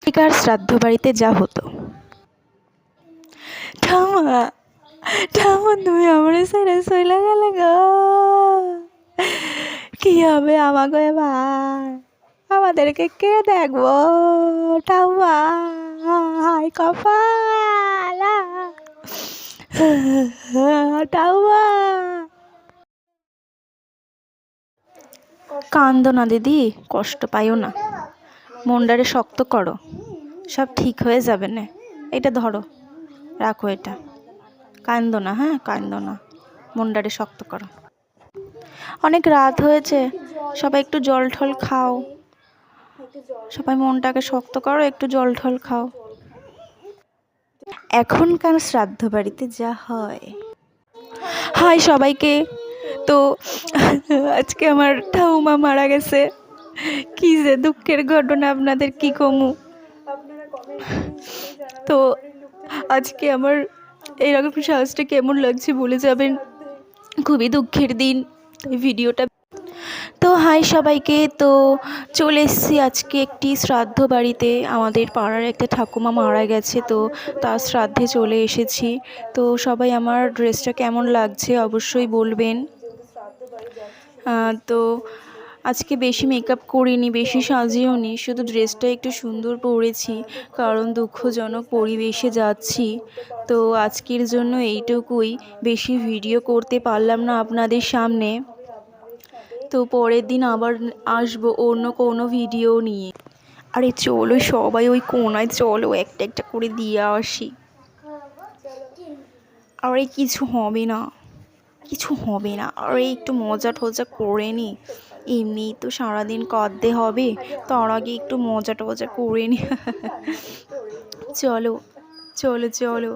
একার শ্রাদ্ধ বাড়িতে যা হতো। ঠামা ঠামা তুমি আমার ছেড়ে চলে গেলে গো, কি হবে আমাকে এবার, আমাদেরকে কে দেখবো ঠাম্মা, হায় কপাল ঠাম্মা। কান্দো না দিদি, কষ্ট পাইও না, মনটারে শক্ত করো, সব ঠিক হয়ে যাবে না। এটা ধরো, রাখো এটা, কান্দো না, হ্যাঁ কান্দো না, মনটারে শক্ত করো। অনেক রাত হয়েছে, সবাই একটু জল ঠল খাও, সবাই মনটাকে শক্ত করো, একটু জল ঠল খাও। এখনকার শ্রাদ্ধ বাড়িতে যা হয়। হাই সবাইকে, তো আজকে আমার ঠাউমা মারা গেছে, কি যে দুঃখের ঘটনা, আপনাদের কি কমু। তো আজকে আমার এইরকম সাহসটা কেমন লাগছে বলে যাবেন, খুবই দুঃখের দিন। তাই ভিডিওটা তো হাই সবাইকে, তো চলে এসেছি আজকে একটি শ্রাদ্ধ বাড়িতে। আমাদের পাড়ার একটা ঠাকুমা মারা গেছে, তো তার শ্রাদ্ধে চলে এসেছি। তো সবাই আমার ড্রেসটা কেমন লাগছে অবশ্যই বলবেন। তো আজকে বেশি মেকআপ করিনি, বেশি সাজিও নি, শুধু ড্রেসটা একটু সুন্দর পরেছি, কারণ দুঃখজনক পরিবেশে যাচ্ছি। তো আজকের জন্য এইটুকুই, বেশি ভিডিও করতে পারলাম না আপনাদের সামনে। তো পরের দিন আবার আসবো অন্য কোনো ভিডিও নিয়ে। আরে চলো সবাই ওই কোনায় চলো, একটা একটা করে দিয়ে আসি। আরে কিছু হবে না, কিছু হবে না, আরে একটু মজা টজা করে নি, এমনিই তো সারাদিন কাঁদতে হবে, তার আগে একটু মজা টজা করে নি। চলো চলো চলো।